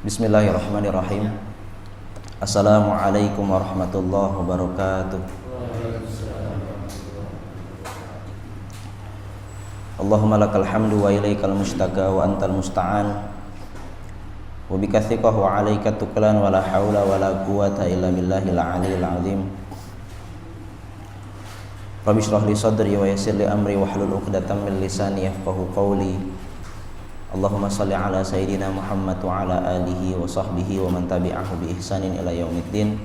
Bismillahirrahmanirrahim. Assalamualaikum warahmatullahi wabarakatuh. Allahumma lakal hamdu wa ilaikal mustaka wa antal musta'an wa bika thiqah wa alaika tuklan wa la hawla wa la quwata illa billahil aliyyil azim. Rabbi shrah li sadri wa yassir li amri wa hlul 'uqdatam min lisani yafqahu qawli. Allahumma salli ala sayyidina Muhammad wa ala alihi wa sahbihi wa man tabi'ahu bi ihsanin ila yaumiddin.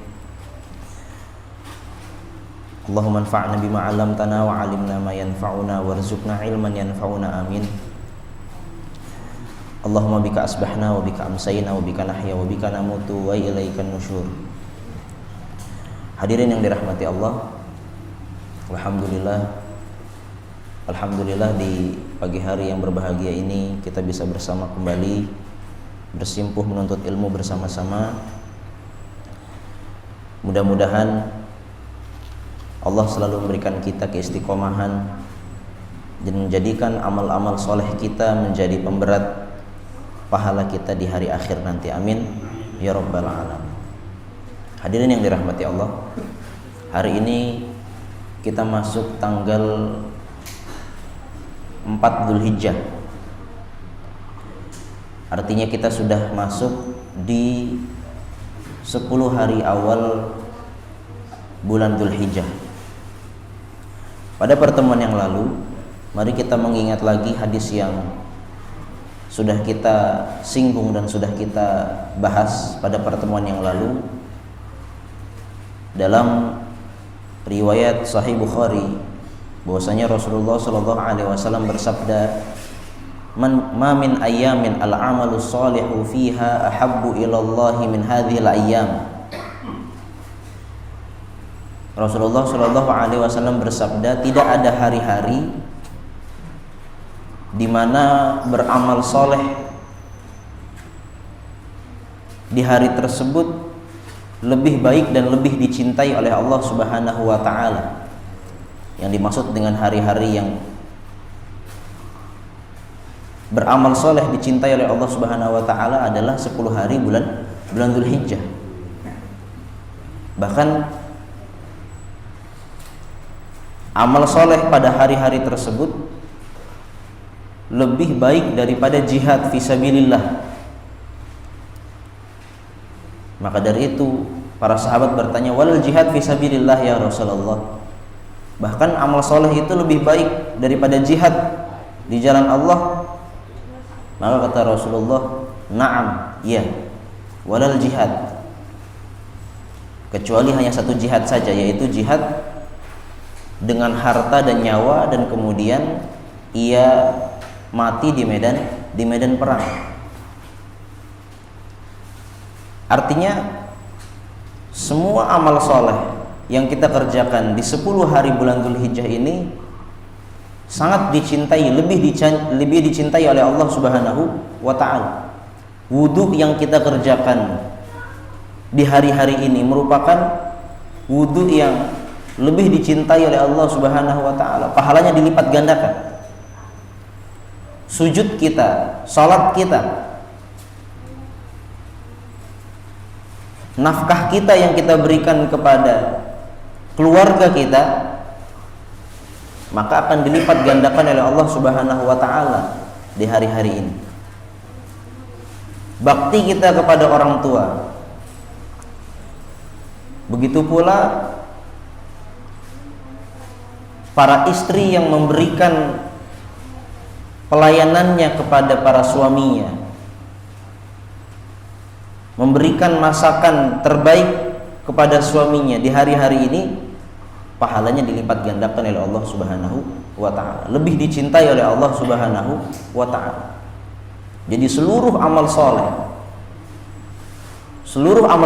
Allahumma anfa'na bima 'allamtana wa 'allimna ma yanfa'una warzuqna ilman yanfa'una, amin. Allahumma bika asbahna wa bika amsayna wa bika nahya wa bika namutu wa ilaikan nusyur. Hadirin yang dirahmati Allah, Alhamdulillah di pagi hari yang berbahagia ini kita bisa bersama kembali, bersimpuh menuntut ilmu bersama-sama. Mudah-mudahan Allah selalu memberikan kita keistiqomahan dan menjadikan amal-amal soleh kita menjadi pemberat pahala kita di hari akhir nanti, amin ya rabbal alamin. Hadirin yang dirahmati Allah, hari ini kita masuk tanggal 4 Dzulhijjah. Artinya kita sudah masuk di 10 hari awal bulan Dzulhijjah. Pada pertemuan yang lalu, mari kita mengingat lagi hadis yang sudah kita singgung dan sudah kita bahas pada pertemuan yang lalu. Dalam riwayat Sahih Bukhari, bahwasanya Rasulullah sallallahu alaihi wasallam bersabda, "Ma min ayyamin al-'amalu shalihu fiha ahabbu ila Allah min hadhil ayyam." Rasulullah sallallahu alaihi wasallam bersabda, tidak ada hari-hari di mana beramal soleh di hari tersebut lebih baik dan lebih dicintai oleh Allah Subhanahu wa taala. Yang dimaksud dengan hari-hari yang beramal soleh dicintai oleh Allah Subhanahu wa taala adalah 10 hari bulan Dzulhijjah. Bahkan amal soleh pada hari-hari tersebut lebih baik daripada jihad fisabilillah. Maka dari itu para sahabat bertanya, "Wal jihad fisabilillah ya Rasulullah?" Bahkan amal soleh itu lebih baik daripada jihad di jalan Allah. Maka kata Rasulullah, "Na'am, ya, walal jihad." Kecuali hanya satu jihad saja, yaitu jihad dengan harta dan nyawa, dan kemudian ia mati di medan perang. Artinya semua amal soleh yang kita kerjakan di 10 hari bulan Dzulhijjah ini sangat dicintai, lebih dicintai oleh Allah Subhanahu wa taala. Wudu yang kita kerjakan di hari-hari ini merupakan wudu yang lebih dicintai oleh Allah Subhanahu wa taala. Pahalanya dilipat gandakan. Sujud kita, salat kita, nafkah kita yang kita berikan kepada keluarga kita, maka akan dilipat gandakan oleh Allah Subhanahu wa taala di hari-hari ini. Bakti kita kepada orang tua, begitu pula para istri yang memberikan pelayanannya kepada para suaminya, memberikan masakan terbaik kepada suaminya di hari-hari ini, pahalanya dilipat gandakan oleh Allah Subhanahu wa taala, lebih dicintai oleh Allah Subhanahu wa taala. Jadi seluruh amal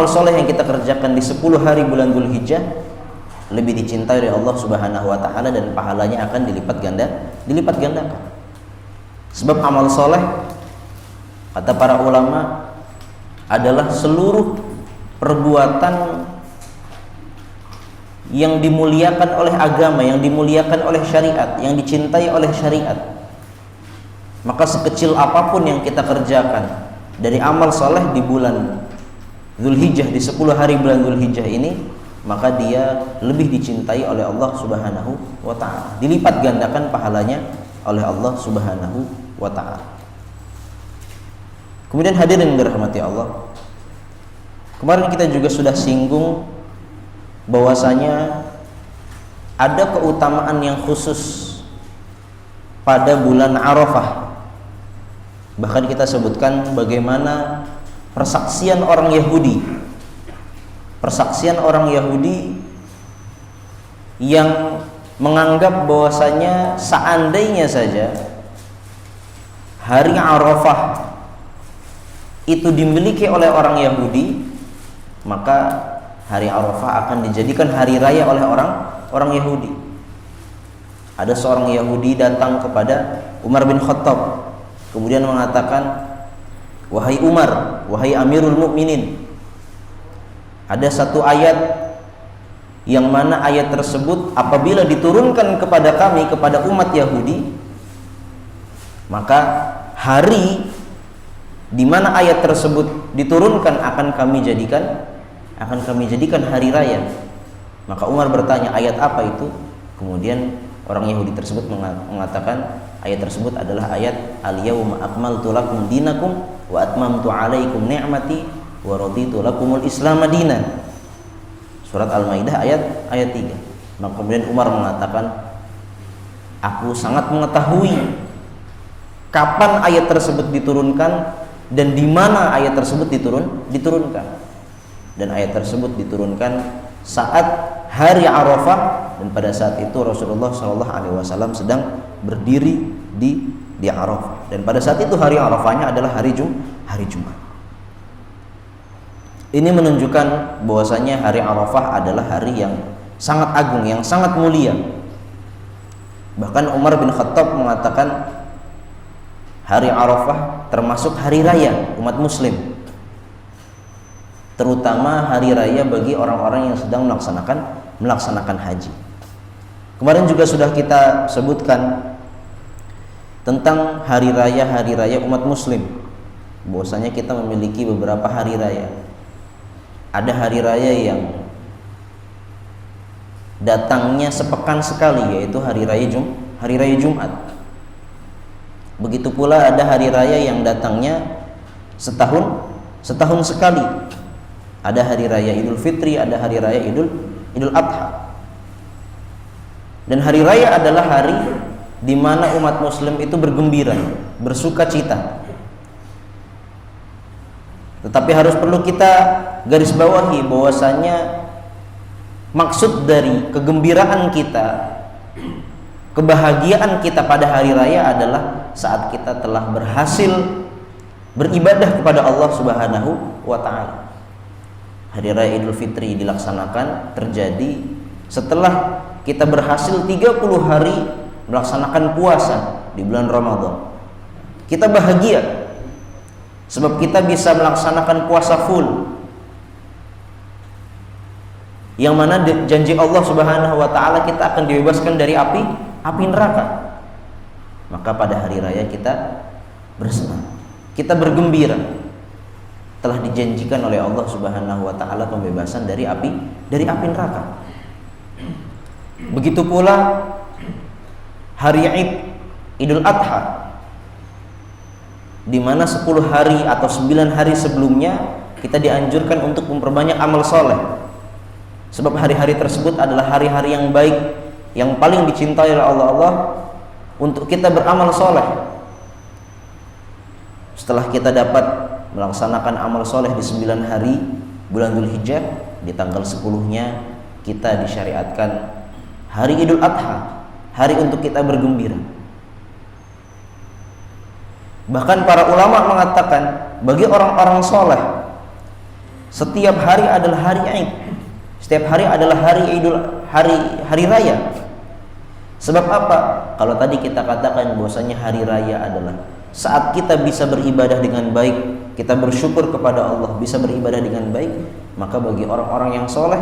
soleh yang kita kerjakan di 10 hari bulan Dzulhijjah lebih dicintai oleh Allah Subhanahu wa taala, dan pahalanya akan dilipat gandakan. Sebab amal soleh, kata para ulama, adalah seluruh perbuatan yang dimuliakan oleh agama, yang dimuliakan oleh syariat, yang dicintai oleh syariat. Maka sekecil apapun yang kita kerjakan dari amal soleh di bulan Dzulhijjah, di 10 hari bulan Dzulhijjah ini, maka dia lebih dicintai oleh Allah Subhanahu wa ta'ala, dilipat gandakan pahalanya oleh Allah Subhanahu wa ta'ala. Kemudian hadirin dirahmati Allah, kemarin kita juga sudah singgung bahwasanya ada keutamaan yang khusus pada bulan Arafah. Bahkan kita sebutkan bagaimana persaksian orang Yahudi, persaksian orang Yahudi yang menganggap bahwasanya seandainya saja hari Arafah itu dimiliki oleh orang Yahudi, maka hari Arafah akan dijadikan hari raya oleh orang Yahudi. Ada seorang Yahudi datang kepada Umar bin Khattab, kemudian mengatakan, wahai Umar, wahai Amirul Mukminin, ada satu ayat yang mana ayat tersebut apabila diturunkan kepada kami, kepada umat Yahudi, maka hari di mana ayat tersebut diturunkan akan kami jadikan hari raya. Maka Umar bertanya, ayat apa itu? Kemudian orang Yahudi tersebut mengatakan, ayat tersebut adalah ayat al-yauma akmaltu lakum dinakum wa atmamtu alaikum ni'mati wa raditu lakumul islam dinan. Surat Al-Maidah ayat 3. Maka kemudian Umar mengatakan, aku sangat mengetahui kapan ayat tersebut diturunkan dan di mana ayat tersebut diturunkan. Dan ayat tersebut diturunkan saat hari Arafah, dan pada saat itu Rasulullah SAW sedang berdiri di Arafah. Dan pada saat itu hari Arafahnya adalah hari Jumat. Ini menunjukkan bahwasanya hari Arafah adalah hari yang sangat agung, yang sangat mulia. Bahkan Umar bin Khattab mengatakan hari Arafah termasuk hari raya umat muslim, terutama hari raya bagi orang-orang yang sedang melaksanakan haji. Kemarin juga sudah kita sebutkan tentang hari raya umat muslim, bahwasanya kita memiliki beberapa hari raya. Ada hari raya yang datangnya sepekan sekali, yaitu hari raya Jumat. Begitu pula ada hari raya yang datangnya setahun sekali. Ada hari raya Idul Fitri, ada hari raya Idul Adha. Dan hari raya adalah hari di mana umat muslim itu bergembira, bersuka cita. Tetapi harus perlu kita garis bawahi bahwasanya maksud dari kegembiraan kita, kebahagiaan kita pada hari raya adalah saat kita telah berhasil beribadah kepada Allah Subhanahu wa ta'ala. Hari raya Idul Fitri dilaksanakan, terjadi setelah kita berhasil 30 hari melaksanakan puasa di bulan Ramadan. Kita bahagia sebab kita bisa melaksanakan puasa full, yang mana janji Allah Subhanahu wa ta'ala kita akan dibebaskan dari api neraka. Maka pada hari raya kita bersenang, kita bergembira, telah dijanjikan oleh Allah Subhanahu wa ta'ala pembebasan dari api neraka. Begitu pula hari Idul Adha, di mana 10 hari atau 9 hari sebelumnya kita dianjurkan untuk memperbanyak amal soleh, sebab hari-hari tersebut adalah hari-hari yang baik, yang paling dicintai oleh Allah untuk kita beramal soleh. Setelah kita dapat melaksanakan amal soleh di 9 hari bulan Dzulhijjah, di tanggal 10-nya kita disyariatkan hari Idul Adha, hari untuk kita bergembira. Bahkan para ulama mengatakan bagi orang-orang soleh setiap hari adalah hari Id, setiap hari adalah hari raya. Sebab apa? Kalau tadi kita katakan bahwasanya hari raya adalah saat kita bisa beribadah dengan baik, kita bersyukur kepada Allah bisa beribadah dengan baik, maka bagi orang-orang yang soleh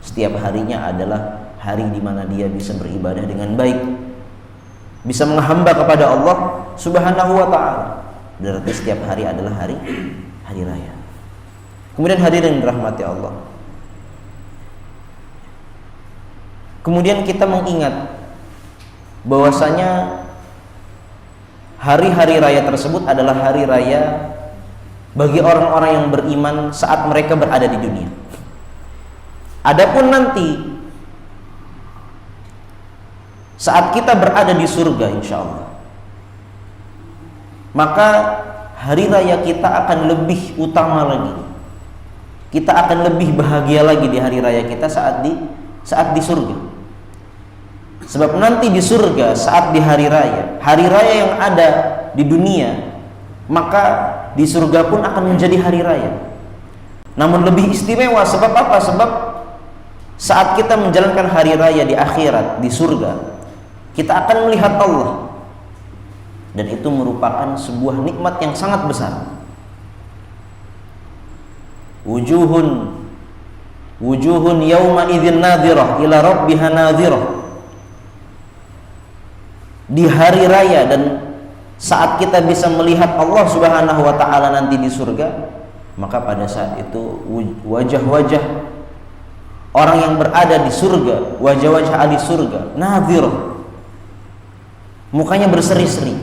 setiap harinya adalah hari di mana dia bisa beribadah dengan baik, bisa menghamba kepada Allah Subhanahu wa ta'ala. berarti setiap hari adalah hari raya. Kemudian hadirin dirahmati Allah, kemudian kita mengingat bahwasanya hari-hari raya tersebut adalah hari raya bagi orang-orang yang beriman saat mereka berada di dunia. Adapun nanti saat kita berada di surga insya Allah, maka hari raya kita akan lebih utama lagi. Kita akan lebih bahagia lagi di hari raya kita saat di surga. Sebab nanti di surga saat di hari raya yang ada di dunia, maka di surga pun akan menjadi hari raya. Namun lebih istimewa, sebab apa? Sebab saat kita menjalankan hari raya di akhirat, di surga, kita akan melihat Allah, dan itu merupakan sebuah nikmat yang sangat besar. Wujuhun yawma idzin nadhirah ila rabbiha nadhirah. Di hari raya dan saat kita bisa melihat Allah Subhanahu wa taala nanti di surga, maka pada saat itu wajah-wajah orang yang berada di surga, wajah-wajah ahli surga nadhirah, mukanya berseri-seri.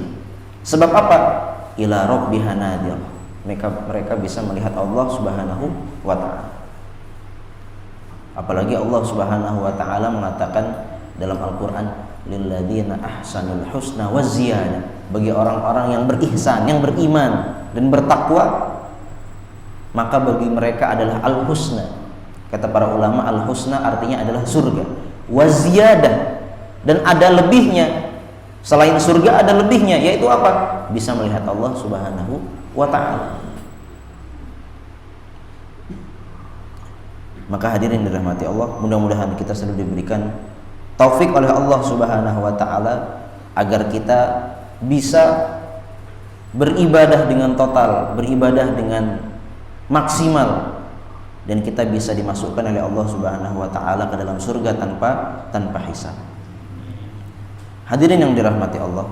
Sebab apa? Ila rabbiha nadhirah. Mereka bisa melihat Allah Subhanahu wa taala. Apalagi Allah Subhanahu wa taala mengatakan dalam Al-Qur'an, lilladzina ahsanul husna wa ziyadah. Bagi orang-orang yang berihsan, yang beriman dan bertakwa, maka bagi mereka adalah al-husna. Kata para ulama, al-husna artinya adalah surga. Wa ziyadah, dan ada lebihnya. Selain surga ada lebihnya, yaitu apa? Bisa melihat Allah Subhanahu wa ta'ala. Maka hadirin dirahmati Allah, mudah-mudahan kita selalu diberikan taufik oleh Allah Subhanahu wa ta'ala agar kita bisa beribadah dengan total, beribadah dengan maksimal, dan kita bisa dimasukkan oleh Allah Subhanahu wa ta'ala ke dalam surga tanpa hisab. Hadirin yang dirahmati Allah,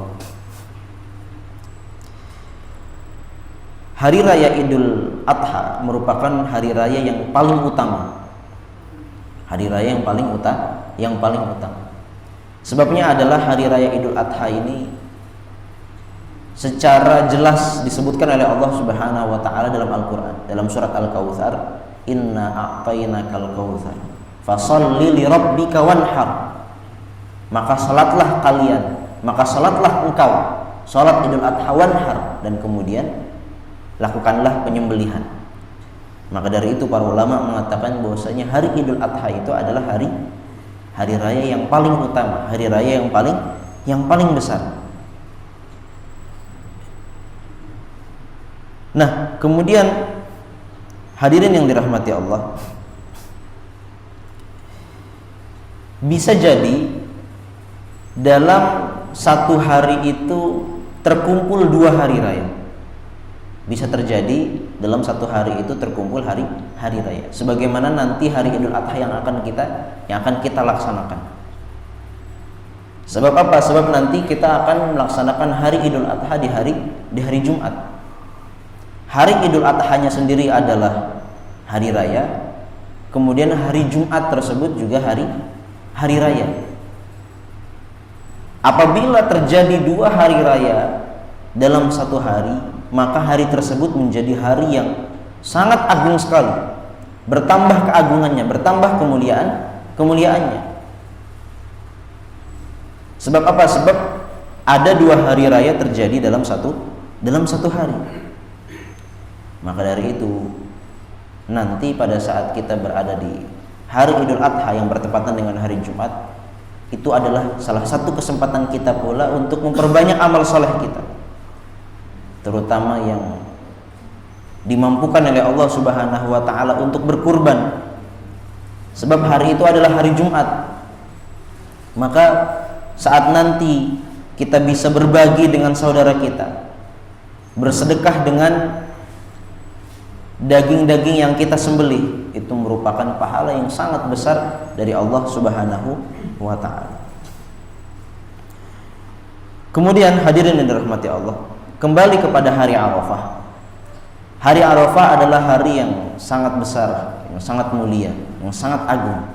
hari raya Idul Adha merupakan hari raya yang paling utama. Hari raya yang paling utama. Sebabnya adalah hari raya Idul Adha ini secara jelas disebutkan oleh Allah Subhanahu wa taala dalam Al-Qur'an, dalam surat Al-Kautsar, inna a'tainakal kautsar fasholli li rabbika wanhar. Maka salatlah engkau salat Idul Adha wanhar, dan kemudian lakukanlah penyembelihan. Maka dari itu para ulama mengatakan bahwasanya hari Idul Adha itu adalah hari raya yang paling utama, hari raya yang paling besar. Nah, kemudian hadirin yang dirahmati Allah, bisa jadi dalam satu hari itu terkumpul dua hari raya. Bisa terjadi dalam satu hari itu terkumpul hari raya, sebagaimana nanti hari Idul Adha yang akan kita laksanakan. Sebab apa? Sebab nanti kita akan melaksanakan hari Idul Adha di hari Jumat. Hari Idul Adha-nya sendiri adalah hari raya, kemudian hari Jumat tersebut juga hari raya. Apabila terjadi dua hari raya dalam satu hari, maka hari tersebut menjadi hari yang sangat agung sekali, bertambah keagungannya, bertambah kemuliaannya. Sebab apa? Sebab ada dua hari raya terjadi dalam satu hari. Maka dari itu nanti pada saat kita berada di hari Idul Adha yang bertepatan dengan hari Jumat, itu adalah salah satu kesempatan kita pula untuk memperbanyak amal saleh kita, terutama yang dimampukan oleh Allah Subhanahu wa taala untuk berkurban. Sebab hari itu adalah hari Jumat. Maka saat nanti kita bisa berbagi dengan saudara kita, bersedekah dengan daging-daging yang kita sembelih, itu merupakan pahala yang sangat besar dari Allah Subhanahu wa taala. Kemudian hadirin yang dirahmati Allah, kembali kepada hari Arafah. Hari Arafah adalah hari yang sangat besar, yang sangat mulia, yang sangat agung.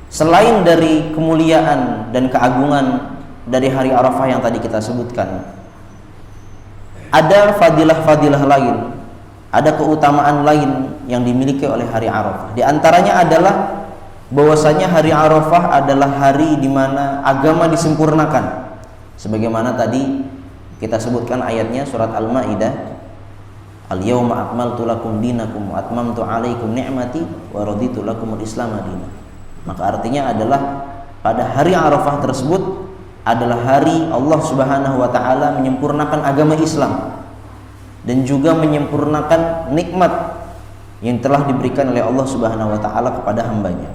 Selain dari kemuliaan dan keagungan dari hari Arafah yang tadi kita sebutkan, ada fadilah-fadilah lain, ada keutamaan lain yang dimiliki oleh hari Arafah. Di antaranya adalah bahwasanya hari Arafah adalah hari di mana agama disempurnakan. Sebagaimana tadi kita sebutkan ayatnya surat Al-Maidah, Al-yawma akmaltu lakum dinakum wa atmamtu alaikum ni'mati wa raditu lakumul Islam madinah. Maka artinya adalah pada hari Arafah tersebut adalah hari Allah Subhanahu wa taala menyempurnakan agama Islam dan juga menyempurnakan nikmat yang telah diberikan oleh Allah Subhanahu wa taala kepada hambanya.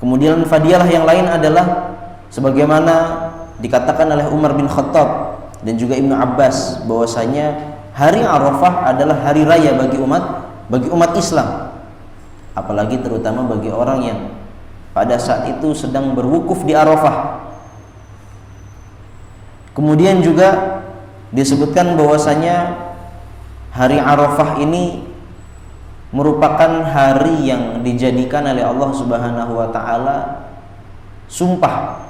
Kemudian fadilah yang lain adalah sebagaimana dikatakan oleh Umar bin Khattab dan juga Ibnu Abbas bahwasanya hari Arafah adalah hari raya bagi umat Islam, apalagi terutama bagi orang yang pada saat itu sedang berwukuf di Arafah. Kemudian juga disebutkan bahwasanya hari Arafah ini merupakan hari yang dijadikan oleh Allah Subhanahu wa taala sumpah.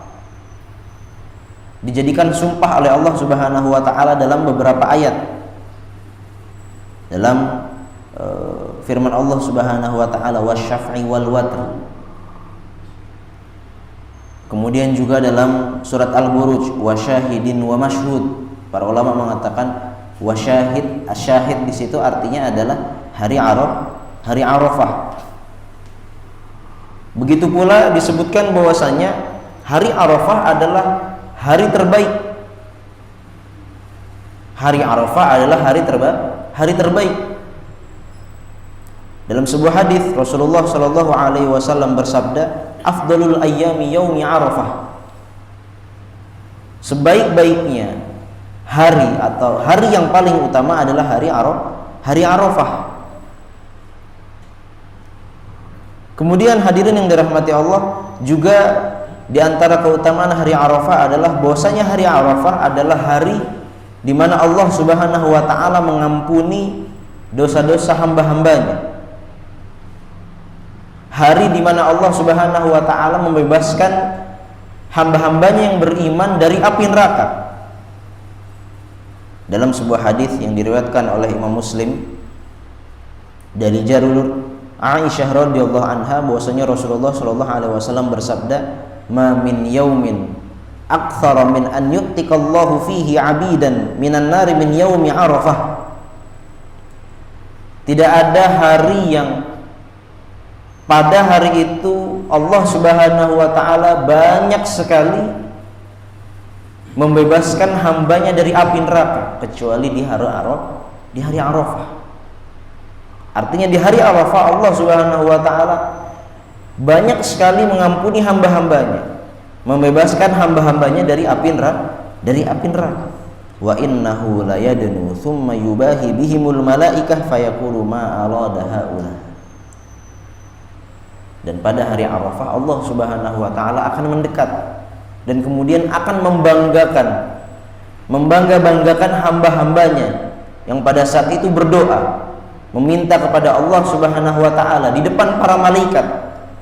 Dijadikan sumpah oleh Allah Subhanahu wa taala dalam beberapa ayat. Dalam firman Allah Subhanahu wa taala wasyaf'i wal watr. Kemudian juga dalam surat Al-Buruj wasyahidin wa mashhud. Para ulama mengatakan wasyahid, asyahid di situ artinya adalah hari Arafah. Begitu pula disebutkan bahwasanya hari Arafah adalah hari terbaik. Hari Arafah adalah hari terbaik. Dalam sebuah hadis Rasulullah Shallallahu alaihi wasallam bersabda, "Afdalul ayyami yaumi Arafah." Sebaik-baiknya hari atau hari yang paling utama adalah hari Arafah. Kemudian hadirin yang dirahmati Allah, juga di antara keutamaan hari Arafah adalah bahwasanya hari Arafah adalah hari di mana Allah Subhanahu wa taala mengampuni dosa-dosa hamba-hambanya. Hari di mana Allah Subhanahu wa taala membebaskan hamba-hambanya yang beriman dari api neraka. Dalam sebuah hadis yang diriwayatkan oleh Imam Muslim dari Jarur Aisyah radhiyallahu anha bahwasanya Rasulullah sallallahu alaihi wasallam bersabda, "Ma min yaumin aktsara min an yu'tikallahu fihi 'abidan minan nari min yaumi Arafah." Tidak ada hari yang pada hari itu Allah Subhanahu wa taala banyak sekali membebaskan hambanya dari api neraka kecuali di hari Arafah. Artinya di hari Arafah Allah Subhanahu wa taala banyak sekali mengampuni hamba-hambanya, membebaskan hamba-hambanya dari api neraka. Wa innahu la yadnu thumma yubahi bihimul malaikah fayaqulu ma arada haula. Dan pada hari Arafah Allah Subhanahu wa taala akan mendekat dan kemudian akan membangga-banggakan hamba-hambanya yang pada saat itu berdoa meminta kepada Allah Subhanahu wa taala di depan para malaikat.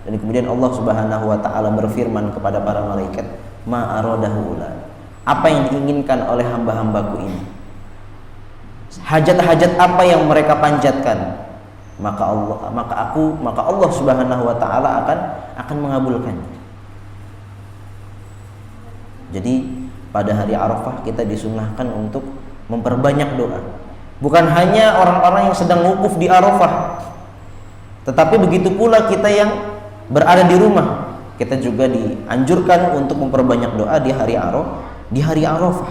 Dan kemudian Allah Subhanahu wa taala berfirman kepada para malaikat, "Ma aradahu ula." Apa yang diinginkan oleh hamba-hambaku ini? Hajat-hajat apa yang mereka panjatkan? Maka Allah Subhanahu wa taala akan mengabulkannya. Jadi pada hari Arafah kita disunahkan untuk memperbanyak doa. Bukan hanya orang-orang yang sedang wukuf di Arafah, tetapi begitu pula kita yang berada di rumah, kita juga dianjurkan untuk memperbanyak doa di hari Arafah.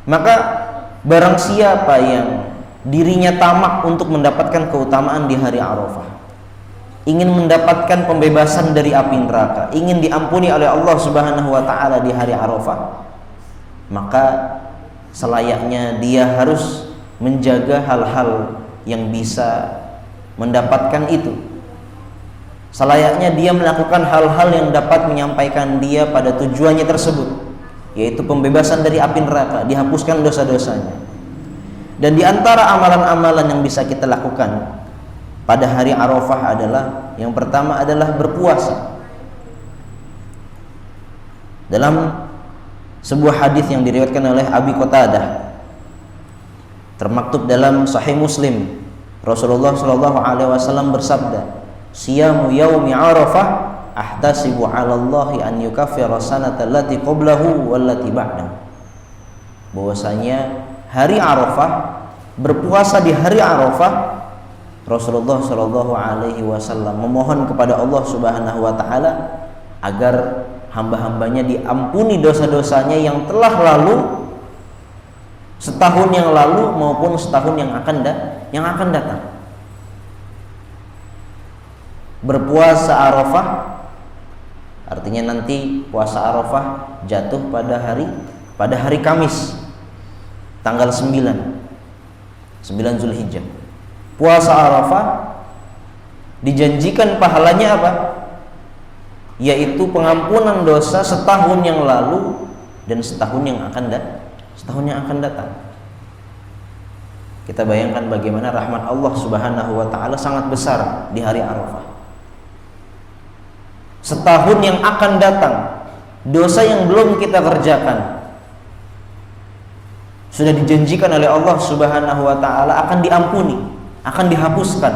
Maka barang siapa yang dirinya tamak untuk mendapatkan keutamaan di hari Arafah, ingin mendapatkan pembebasan dari api neraka, ingin diampuni oleh Allah Subhanahu wa taala di hari Arafah, maka selayaknya dia harus menjaga hal-hal yang bisa mendapatkan itu. selayaknya dia melakukan hal-hal yang dapat menyampaikan dia pada tujuannya tersebut, yaitu pembebasan dari api neraka, dihapuskan dosa-dosanya. Dan di antara amalan-amalan yang bisa kita lakukan pada hari Arafah adalah, yang pertama adalah berpuasa. Dalam sebuah hadis yang diriwayatkan oleh Abi Qatadah, termaktub dalam Sahih Muslim, Rasulullah Shallallahu Alaihi Wasallam bersabda, "Siyamu yaumi Arafah ahtasibu 'ala Allahi an yukaffira sanata allati qablahu wallati ba'dahu." Bahwasanya hari Arafah, berpuasa di hari Arafah, Rasulullah Shallallahu Alaihi Wasallam memohon kepada Allah Subhanahu Wa Taala agar hamba-hambanya diampuni dosa-dosanya yang telah lalu, setahun yang lalu maupun setahun yang akan datang. Berpuasa Arafah artinya nanti puasa Arafah jatuh pada hari Kamis tanggal 9 Zulhijjah. Puasa Arafah dijanjikan pahalanya apa? Yaitu pengampunan dosa setahun yang lalu dan setahun yang akan datang. Kita bayangkan bagaimana rahmat Allah Subhanahu wa taala sangat besar di hari Arafah. Setahun yang akan datang, dosa yang belum kita kerjakan sudah dijanjikan oleh Allah Subhanahu wa taala akan diampuni, akan dihapuskan.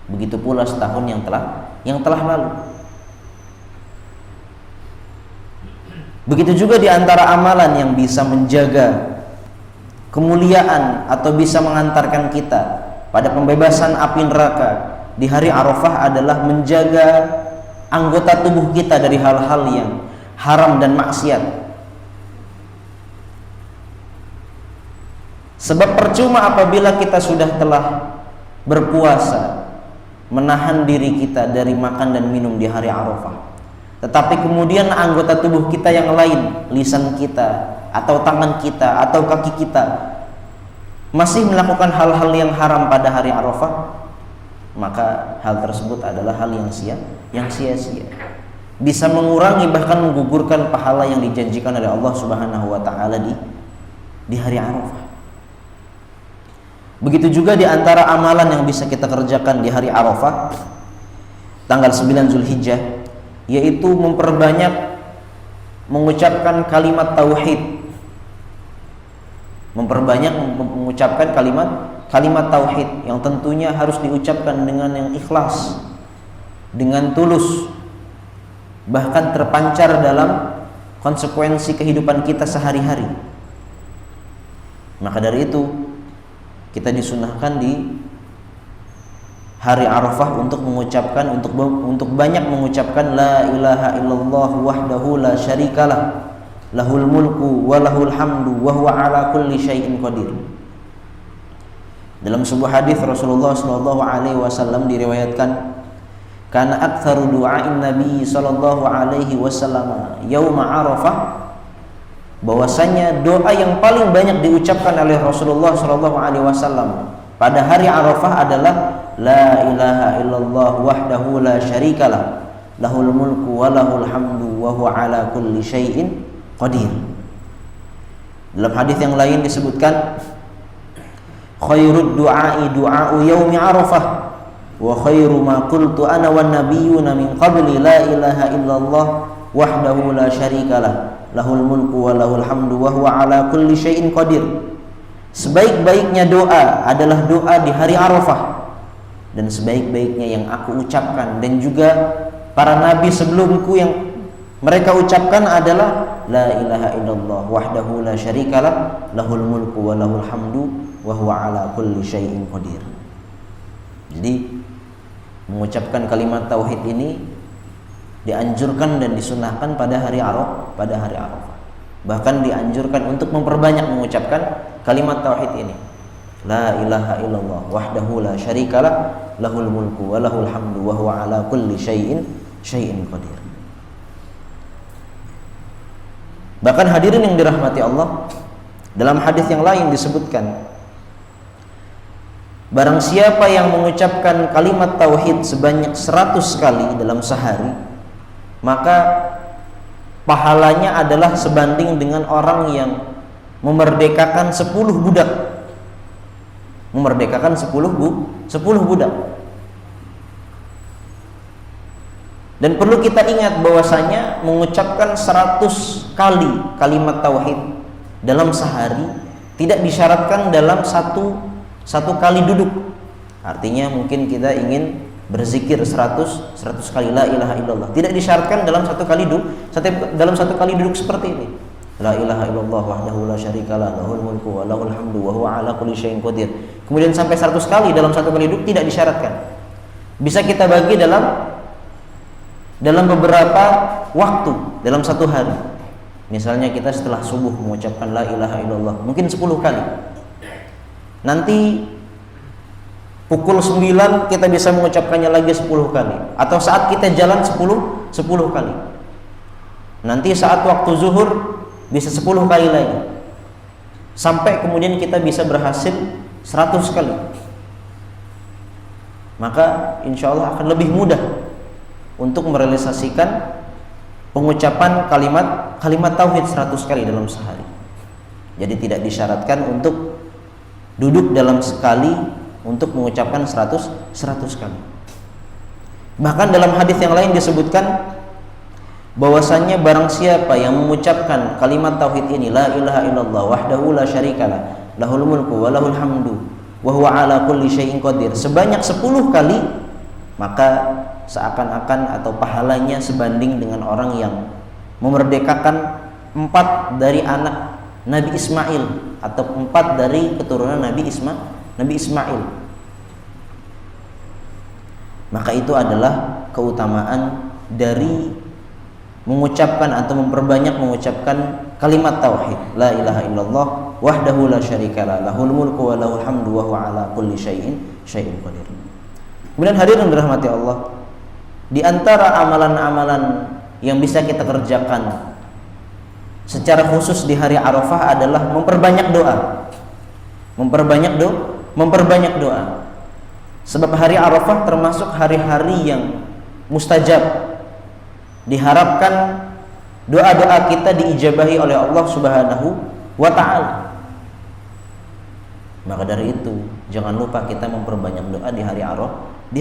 Begitu pula setahun yang telah lalu. Begitu juga di antara amalan yang bisa menjaga kemuliaan atau bisa mengantarkan kita pada pembebasan api neraka di hari Arafah adalah menjaga anggota tubuh kita dari hal-hal yang haram dan maksiat. Sebab percuma apabila kita sudah telah berpuasa, menahan diri kita dari makan dan minum di hari Arafah, tetapi kemudian anggota tubuh kita yang lain, lisan kita atau tangan kita atau kaki kita masih melakukan hal-hal yang haram pada hari Arafah, maka hal tersebut adalah hal yang sia-sia, bisa mengurangi bahkan menggugurkan pahala yang dijanjikan oleh Allah Subhanahu wa taala di hari Arafah. Begitu juga di antara amalan yang bisa kita kerjakan di hari Arafah tanggal 9 Zulhijjah, yaitu memperbanyak mengucapkan kalimat tauhid. Memperbanyak mengucapkan kalimat tauhid yang tentunya harus diucapkan dengan yang ikhlas, dengan tulus, bahkan terpancar dalam konsekuensi kehidupan kita sehari-hari. Maka dari itu kita disunahkan di hari Arafah untuk banyak mengucapkan la ilaha illallah wahdahu la syarikalah lahul mulku wa lahul hamdu wa huwa ala kulli syai'in qadir. Dalam sebuah hadis Rasulullah sallallahu alaihi wasallam diriwayatkan, kana aktsaru du'ain nabi sallallahu alaihi wasallam yauma Arafah, bahwasanya doa yang paling banyak diucapkan oleh Rasulullah sallallahu alaihi wasallam pada hari Arafah adalah la ilaha illallah wahdahu la syarikalah lahul mulku wa lahul hamdu wa huwa ala kulli syai'in qadir. Dalam hadis yang lain disebutkan, khairud du'ai du'a'u yaumi Arafah wa khairu ma qultu ana wan nabiyyuna min qabli la ilaha illallah wahdahu la syarikalah lahul mulku wa lahul hamdu wa huwa ala kulli syai'in qadir. Sebaik-baiknya doa adalah doa di hari Arafah, dan sebaik-baiknya yang aku ucapkan dan juga para nabi sebelumku yang mereka ucapkan adalah la ilaha illallah wahdahu la syarikalah lahul mulku wa lahul hamdu wa huwa ala kulli syai'in qadir. Jadi mengucapkan kalimat tauhid ini dianjurkan dan disunahkan pada hari Arafah. Bahkan dianjurkan untuk memperbanyak mengucapkan kalimat tauhid ini. La ilaha illallah wahdahu la syarikalah lahul mulku wa lahul hamdu wa huwa ala kulli syai'in qadir. Bahkan hadirin yang dirahmati Allah, dalam hadis yang lain disebutkan, barang siapa yang mengucapkan kalimat tauhid sebanyak 100 kali dalam sehari, maka pahalanya adalah sebanding dengan orang yang memerdekakan 10 budak. Memerdekakan 10 budak. Dan perlu kita ingat bahwasanya mengucapkan 100 kali kalimat tauhid dalam sehari tidak disyaratkan dalam satu kali duduk. Artinya mungkin kita ingin berzikir 100 kali la ilaha illallah, tidak disyaratkan dalam satu kali duduk seperti ini. La ilaha illallah wahdahu la syarikalah lahul mulku wa lahul hamdu wa huwa ala kulli syai'in qadir. Kemudian sampai 100 kali dalam satu kali duduk tidak disyaratkan. Bisa kita bagi dalam beberapa waktu dalam satu hari. Misalnya kita setelah subuh mengucapkan la ilaha illallah mungkin 10 kali. Nanti pukul 9 kita bisa mengucapkannya lagi 10 kali, atau saat kita jalan 10 kali. Nanti saat waktu zuhur bisa 10 kali lagi, sampai kemudian kita bisa berhasil 100 kali. Maka insya Allah akan lebih mudah untuk merealisasikan pengucapan kalimat tauhid 100 kali dalam sehari. Jadi tidak disyaratkan untuk duduk dalam sekali untuk mengucapkan 100 kali. Bahkan dalam hadis yang lain disebutkan bahwasannya barang siapa yang mengucapkan kalimat tauhid ini, la ilaha illallah wahdahu la syarikalah lahul mulku wa lahul hamdu wa huwa ala kulli syai'in qadir, sebanyak 10 kali, maka seakan-akan atau pahalanya sebanding dengan orang yang memerdekakan 4 dari anak Nabi Ismail atau 4 dari keturunan Nabi Ismail. Maka itu adalah keutamaan dari mengucapkan atau memperbanyak mengucapkan kalimat tauhid, la ilaha illallah wahdahu la syarikalah lahul mulku wa lahul hamdu wa huwa ala kulli syai'in qadir. Kemudian hadirin dirahmati Allah, di antara amalan-amalan yang bisa kita kerjakan secara khusus di hari Arafah adalah memperbanyak doa. Memperbanyak doa. Sebab hari Arafah termasuk hari-hari yang mustajab. Diharapkan doa-doa kita diijabahi oleh Allah Subhanahu wa taala. Maka dari itu, jangan lupa kita memperbanyak doa di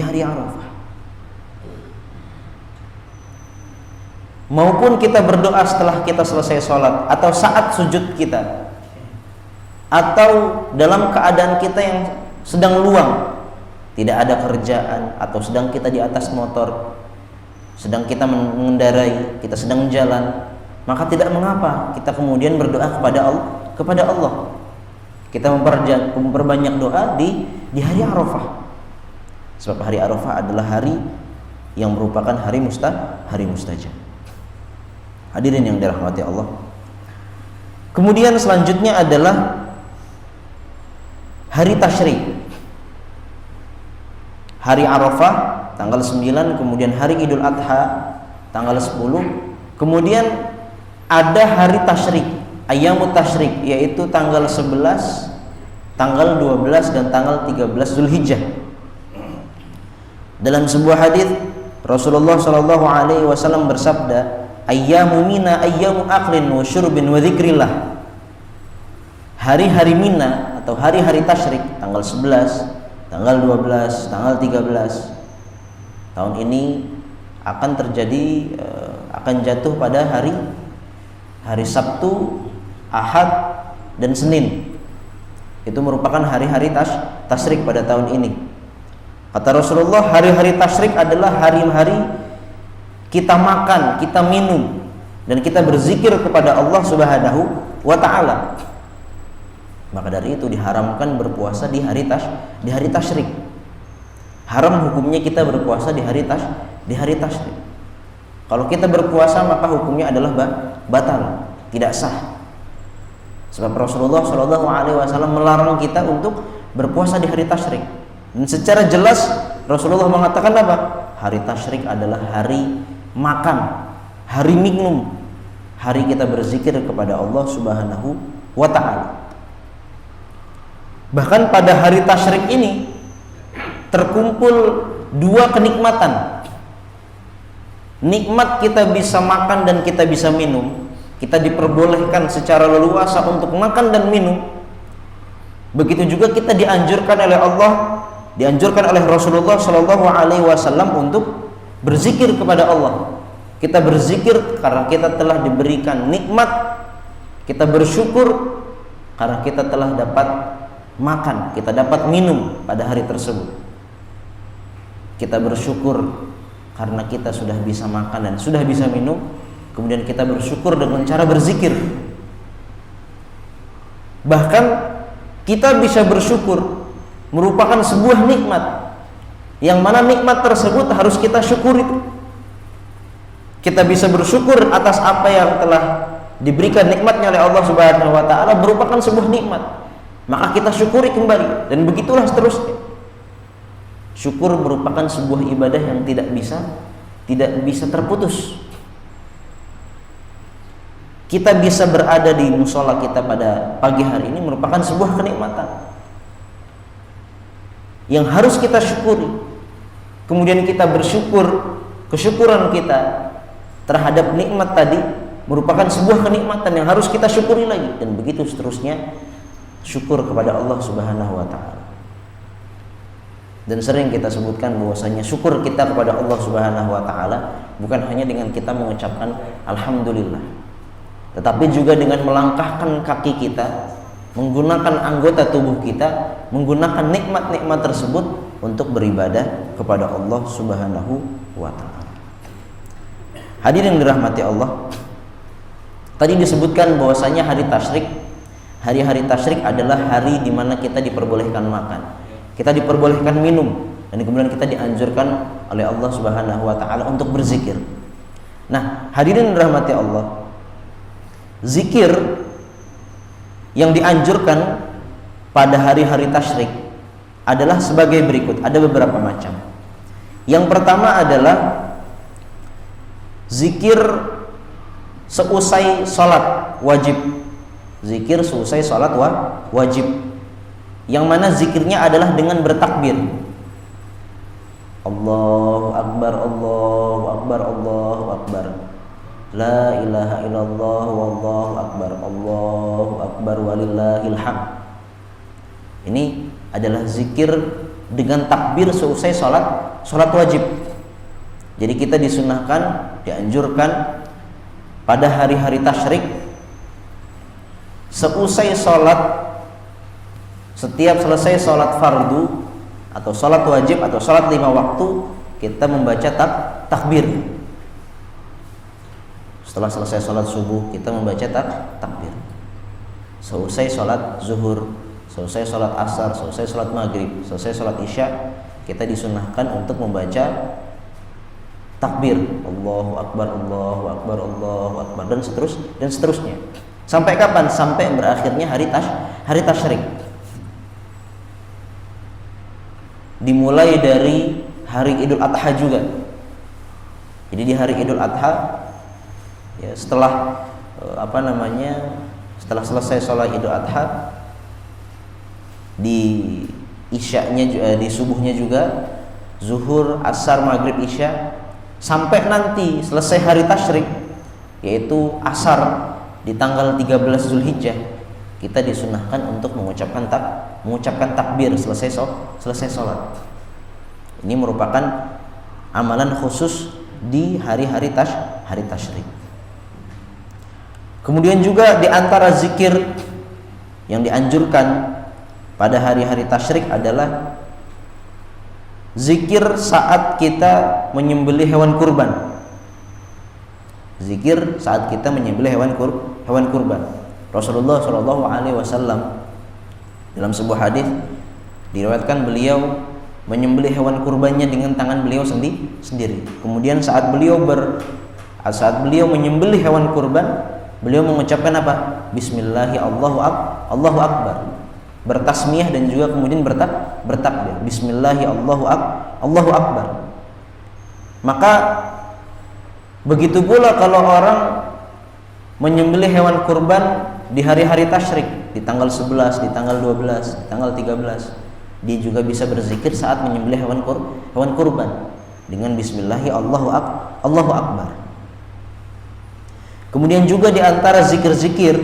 hari Arafah. Maupun kita berdoa setelah kita selesai sholat, atau saat sujud kita, atau dalam keadaan kita yang sedang luang, tidak ada kerjaan, atau sedang kita di atas motor, sedang kita mengendarai, kita sedang jalan, maka tidak mengapa kita kemudian berdoa kepada Allah. Kita memperbanyak doa di hari Arafah. Sebab hari Arafah adalah hari yang merupakan hari mustajab. Hadirin yang dirahmati Allah. Kemudian selanjutnya adalah hari tasyrik. Hari Arafah tanggal 9, kemudian hari Idul Adha tanggal 10, kemudian ada hari tasyrik, ayyamut tasyrik, yaitu tanggal 11, tanggal 12 dan tanggal 13 Zulhijjah. Dalam sebuah hadis Rasulullah Shallallahu alaihi wasallam bersabda, ayyamu mina ayyamu aqlin wa syurbin wa dzikrillah. Hari-hari Mina atau hari-hari tasyrik tanggal 11, tanggal 12, tanggal 13 tahun ini akan terjadi, akan jatuh pada hari Sabtu, Ahad dan Senin. Itu merupakan hari-hari tasyrik pada tahun ini. Kata Rasulullah, hari-hari tasyrik adalah hari-hari kita makan, kita minum, dan kita berzikir kepada Allah Subhanahu wa taala. Maka dari itu diharamkan berpuasa di hari tasyrik. Haram hukumnya kita berpuasa di hari tasyrik. Kalau kita berpuasa maka hukumnya adalah batal, tidak sah. Sebab Rasulullah Shallallahu alaihi wasallam melarang kita untuk berpuasa di hari tasyrik. Dan secara jelas Rasulullah mengatakan apa? Hari tasyrik adalah hari makan, hari minum, hari kita berzikir kepada Allah Subhanahu wa taala. Bahkan pada hari tasyrik ini terkumpul dua kenikmatan. Nikmat kita bisa makan dan kita bisa minum. Kita diperbolehkan secara leluasa untuk makan dan minum. Begitu juga kita dianjurkan oleh Allah, dianjurkan oleh Rasulullah Shallallahu Alaihi Wasallam untuk berzikir kepada Allah. Kita berzikir karena kita telah diberikan nikmat. Kita bersyukur karena kita telah dapat makan, kita dapat minum pada hari tersebut. Kita bersyukur karena kita sudah bisa makan dan sudah bisa minum. Kemudian kita bersyukur dengan cara berzikir. Bahkan kita bisa bersyukur merupakan sebuah nikmat, yang mana nikmat tersebut harus kita syukuri. Kita bisa bersyukur atas apa yang telah diberikan nikmatnya oleh Allah Subhanahu wa taala, merupakan sebuah nikmat. Maka kita syukuri kembali, dan begitulah seterusnya. Syukur merupakan sebuah ibadah yang tidak bisa terputus. Kita bisa berada di musola kita pada pagi hari ini merupakan sebuah kenikmatan yang harus kita syukuri. Kemudian kita bersyukur, kesyukuran kita terhadap nikmat tadi merupakan sebuah kenikmatan yang harus kita syukuri lagi, dan begitu seterusnya. Syukur kepada Allah Subhanahu wa taala. Dan sering kita sebutkan bahwasanya syukur kita kepada Allah Subhanahu wa taala bukan hanya dengan kita mengucapkan alhamdulillah, tetapi juga dengan melangkahkan kaki kita, menggunakan anggota tubuh kita, menggunakan nikmat-nikmat tersebut untuk beribadah kepada Allah Subhanahu wa taala. Hadirin yang dirahmati Allah, tadi disebutkan bahwasanya hari-hari tasyrik adalah hari di mana kita diperbolehkan makan, kita diperbolehkan minum, dan kemudian kita dianjurkan oleh Allah Subhanahu wa taala untuk berzikir. Nah, hadirin yang dirahmati Allah, zikir yang dianjurkan pada hari-hari tasyrik adalah sebagai berikut, ada beberapa macam. Yang pertama adalah zikir seusai sholat wajib. Zikir seusai sholat wajib, yang mana zikirnya adalah dengan bertakbir. Allahu Akbar, Allahu Akbar, Allahu Akbar, La ilaha illallah, wallahu akbar, Allahu akbar, walillahil hamd. Ini adalah zikir dengan takbir seusai sholat wajib. Jadi kita disunahkan, dianjurkan pada hari-hari tasyrik, seusai sholat, setiap selesai sholat fardu atau sholat wajib atau sholat 5 waktu, kita membaca takbir. Setelah selesai sholat subuh, kita membaca takbir. Selesai sholat zuhur, selesai sholat asar, selesai sholat maghrib, selesai sholat isya, kita disunahkan untuk membaca takbir. Allahu akbar, Allahu akbar, Allahu akbar, dan seterusnya. Sampai kapan? Sampai berakhirnya hari tasyrik. Dimulai dari hari Idul Adha juga. Jadi di hari Idul Adha, ya, setelah setelah selesai sholat Idul Adha, di isya'nya, di subuhnya juga, zuhur, asar, maghrib, isya, sampai nanti selesai hari tasyrik, yaitu asar di tanggal 13 Zulhijjah, kita disunahkan untuk mengucapkan takbir selesai sholat. Ini merupakan amalan khusus di hari-hari tasyrik. Kemudian juga di antara zikir yang dianjurkan pada hari-hari tasyrik adalah zikir saat kita menyembelih hewan kurban. Zikir saat kita menyembelih hewan kurban. Rasulullah Shallallahu Alaihi Wasallam dalam sebuah hadis diriwayatkan beliau menyembelih hewan kurbannya dengan tangan beliau sendiri. Kemudian saat beliau menyembelih hewan kurban, beliau mengucapkan apa? Bismillahi Allahu Akbar, bertasmiyah dan juga kemudian bertakbir. Bismillahi Allahu Akbar. Maka begitu pula kalau orang menyembelih hewan kurban di hari-hari tasyrik, di tanggal 11, di tanggal 12, di tanggal 13, Dia juga bisa berzikir saat menyembelih hewan kurban dengan bismillahi Allahu Akbar. Kemudian juga di antara zikir-zikir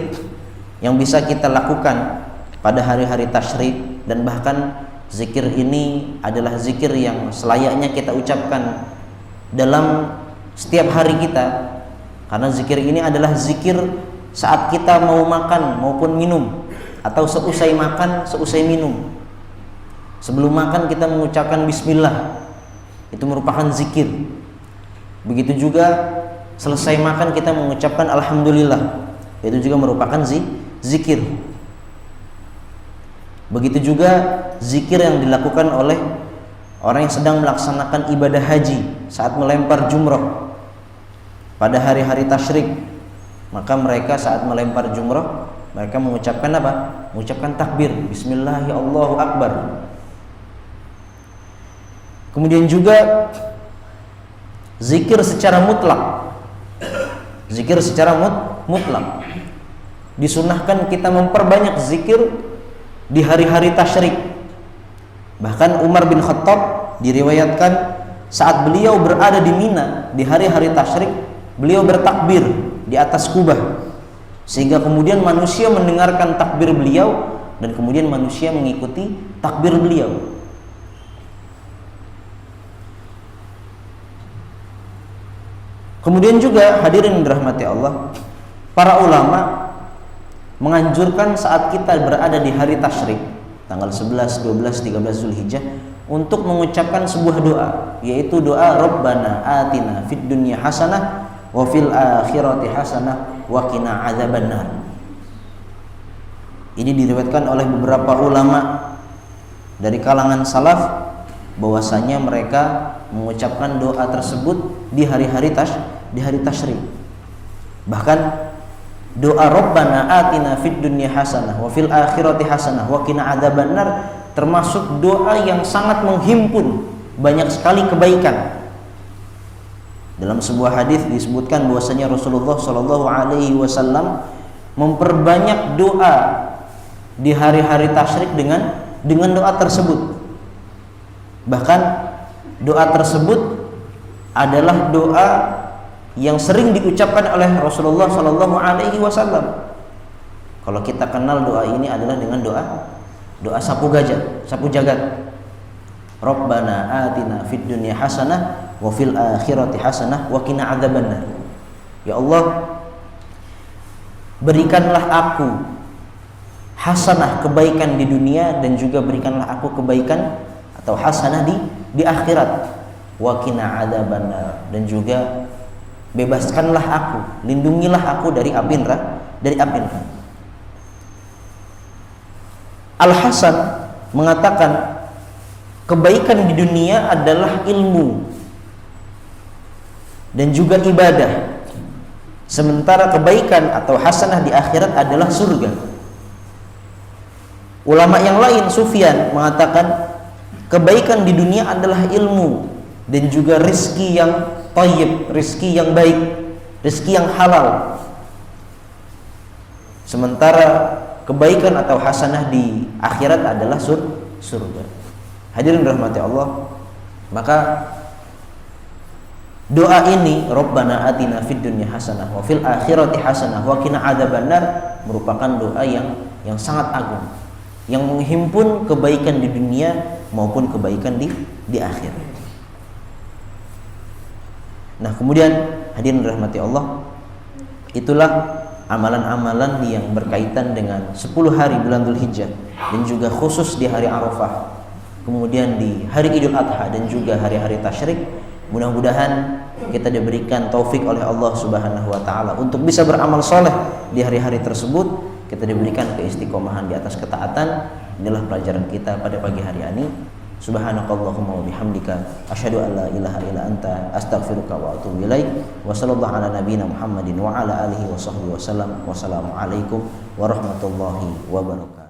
yang bisa kita lakukan pada hari-hari tasyrik, dan bahkan zikir ini adalah zikir yang selayaknya kita ucapkan dalam setiap hari kita, karena zikir ini adalah zikir saat kita mau makan maupun minum, atau seusai makan, seusai minum. Sebelum makan kita mengucapkan bismillah, itu merupakan zikir. Begitu juga selesai makan kita mengucapkan alhamdulillah, itu juga merupakan zikir. Begitu juga zikir yang dilakukan oleh orang yang sedang melaksanakan ibadah haji saat melempar jumrah pada hari-hari tasyrik. Maka mereka saat melempar jumrah, mereka mengucapkan apa? Mengucapkan takbir, bismillahi Allahu Akbar. Kemudian juga zikir secara mutlak. Zikir secara mutlak. Disunahkan kita memperbanyak zikir di hari-hari tasyrik. Bahkan Umar bin Khattab diriwayatkan saat beliau berada di Mina di hari-hari tasyrik, beliau bertakbir di atas kubah, sehingga kemudian manusia mendengarkan takbir beliau dan kemudian manusia mengikuti takbir beliau. Kemudian juga hadirin dirahmati Allah, para ulama menganjurkan saat kita berada di hari tasyrik tanggal 11, 12, 13 Zulhijjah untuk mengucapkan sebuah doa, yaitu doa Rabbana atina fid dunya hasanah wa fil akhirati hasanah wa qina adzabannar. Ini diriwayatkan oleh beberapa ulama dari kalangan salaf bahwasanya mereka mengucapkan doa tersebut di hari-hari tasyrik. Bahkan doa Rabbana atina fid dunya hasanah wa fil akhirati hasanah wa qina adzabannar termasuk doa yang sangat menghimpun banyak sekali kebaikan. Dalam sebuah hadis disebutkan bahwasanya Rasulullah Shallallahu alaihi wasallam memperbanyak doa di hari-hari tasyrik dengan doa tersebut. Bahkan doa tersebut adalah doa yang sering diucapkan oleh Rasulullah Shallallahu alaihi wasallam. Kalau kita kenal doa ini adalah dengan doa sapu jagat. Rabbana atina fid dunya hasanah wa fil akhirati hasanah wa qina adzabannar. Ya Allah, berikanlah aku hasanah, kebaikan di dunia, dan juga berikanlah aku kebaikan atau hasanah di akhirat. Wa qina adzabannar, dan juga bebaskanlah aku, lindungilah aku dari api neraka. Al-Hasan mengatakan kebaikan di dunia adalah ilmu dan juga ibadah, sementara kebaikan atau hasanah di akhirat adalah surga. Ulama yang lain, Sufyan, mengatakan kebaikan di dunia adalah ilmu dan juga rizki yang thayyib, rizki yang baik, rizki yang halal, sementara kebaikan atau hasanah di akhirat adalah surga. Hadirin rahmati Allah, maka doa ini Rabbana atina fid dunya hasanah wa fil akhirati hasanah wa qina adzabannar merupakan doa yang sangat agung, yang menghimpun kebaikan di dunia maupun kebaikan di akhirat. Nah, kemudian hadirin rahmati Allah, itulah amalan-amalan yang berkaitan dengan 10 hari bulan Dzulhijjah dan juga khusus di hari Arafah, kemudian di hari Idul Adha dan juga hari-hari tasyrik. Mudah-mudahan kita diberikan taufik oleh Allah Subhanahu wa taala untuk bisa beramal soleh di hari-hari tersebut. Kita diberikan keistiqomahan di atas ketaatan. Inilah pelajaran kita pada pagi hari ini. Subhanakallahumma wa bihamdika asyhadu an la ilaha illa anta astaghfiruka wa atubu ilaik. Wa sallallahu ala nabiyyina Muhammadin wa ala alihi wa sahbihi wasallam. Wassalamu alaikum warahmatullahi wabarakatuh.